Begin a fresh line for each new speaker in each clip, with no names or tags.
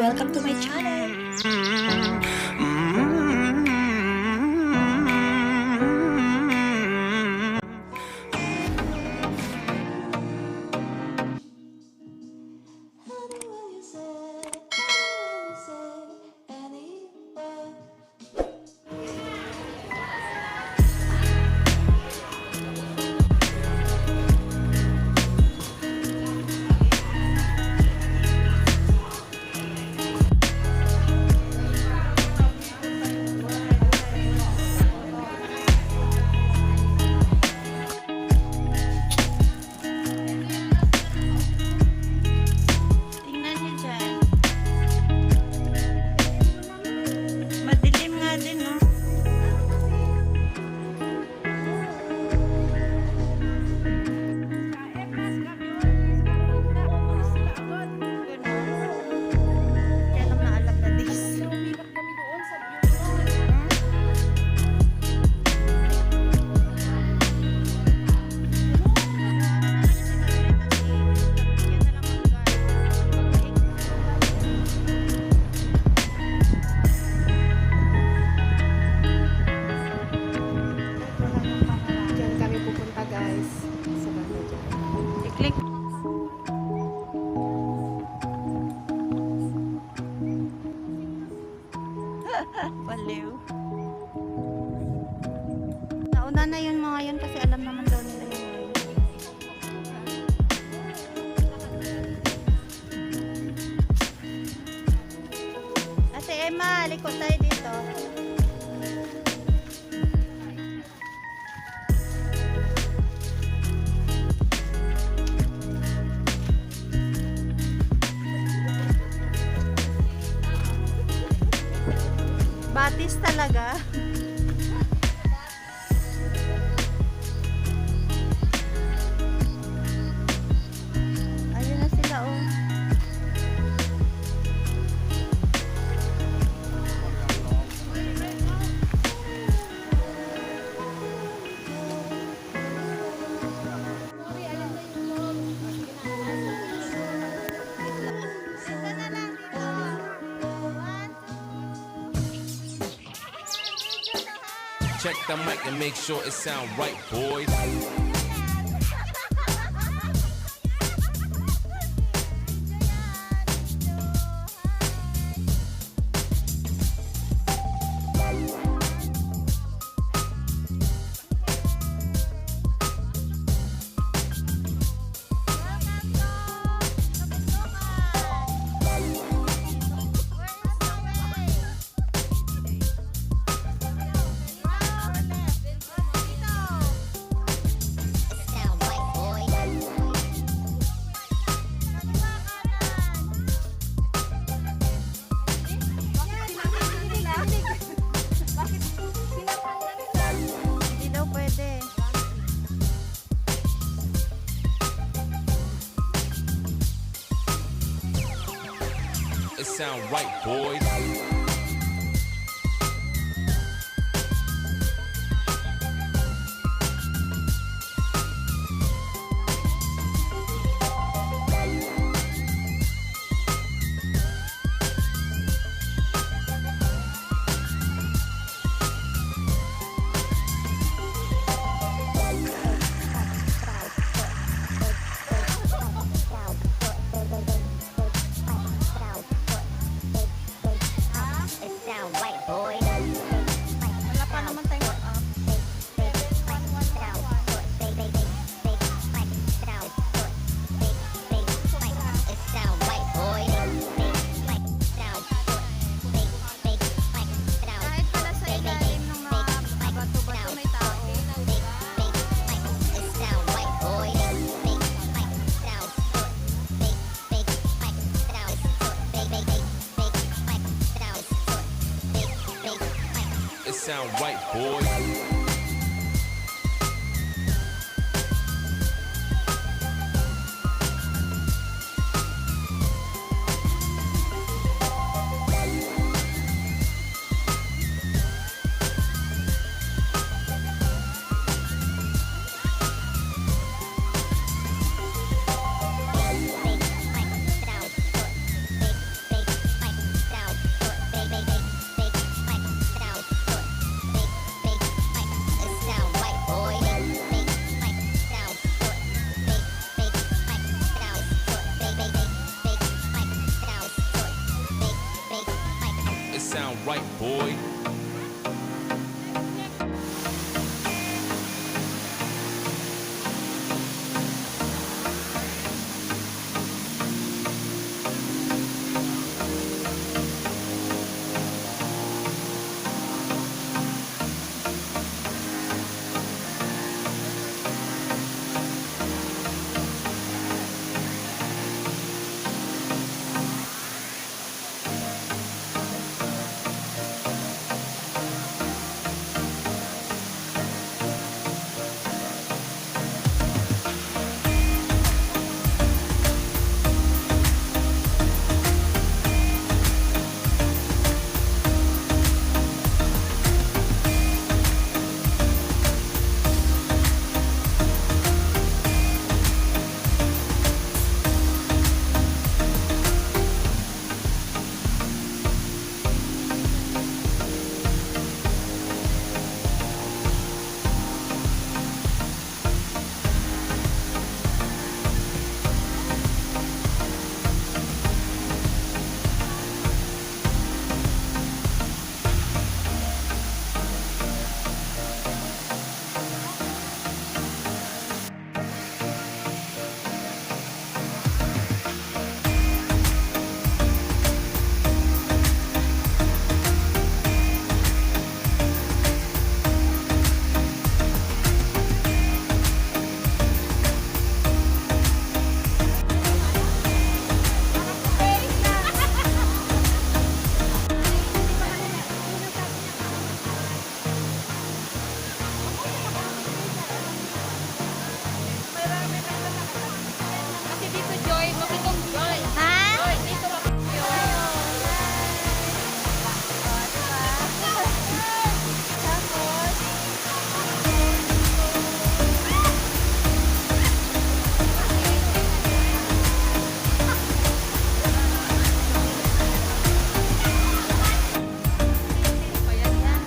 Welcome to my channel.
Baliw. Nauna na yun mga yun kasi alam naman daw nila yun. Ate Emma, likod tayo dito. Batis talaga. Ayun na sila oh.
Check the mic and make sure it sound right, boys. It sound right, boys. Sound right, boys. right, boy.
Kasi dito, Joy, makitong Joy.
Ha?
Joy, dito makitong Joy.
Tapos,
Ayan yan.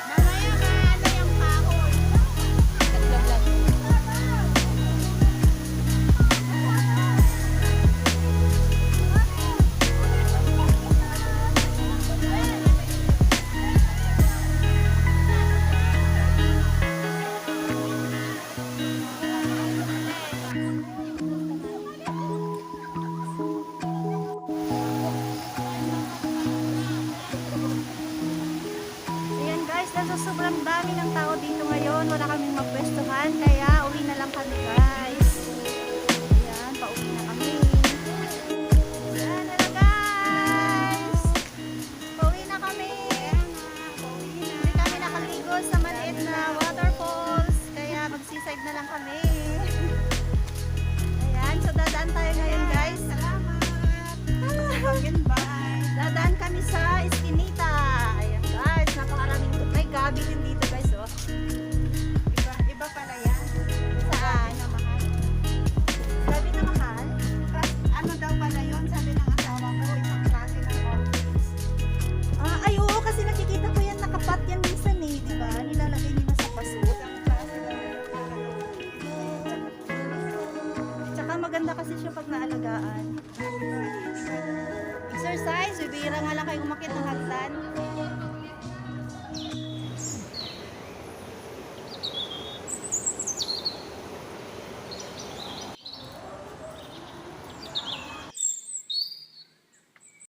mamaya maano yung kahon.
Naglag-lag.
Ayan guys, dahil sa sobrang dami ng tao dito ngayon, wala kaming mapwestuhan, kaya uwi na lang kami guys. Ayan, pauwi na kami. Ayan na lang guys. Pauwi na kami. Hindi kami nakaligo sa maliit na waterfalls, kaya magsiside na lang kami. Ayan, so dadaan tayo ngayon guys. Salamat. Dadaan kami sa Eskinita. Ayan guys, napakaraming may gabi din dito guys oh.
Iba pala yan.
Saan?
Na mahal.
Gabi na mahal?
Ano daw pala yun? Sabi ng asawa ko, isang klase ng orchids.
Ay oo, kasi nakikita ko yan, nakapat yan minsan eh, di ba? Nilalagay nila sa paso.
Isang klase daw.
Tsaka maganda kasi siya pag naalagaan. Exercise, bibira nga lang kayo umakit ng hagdan.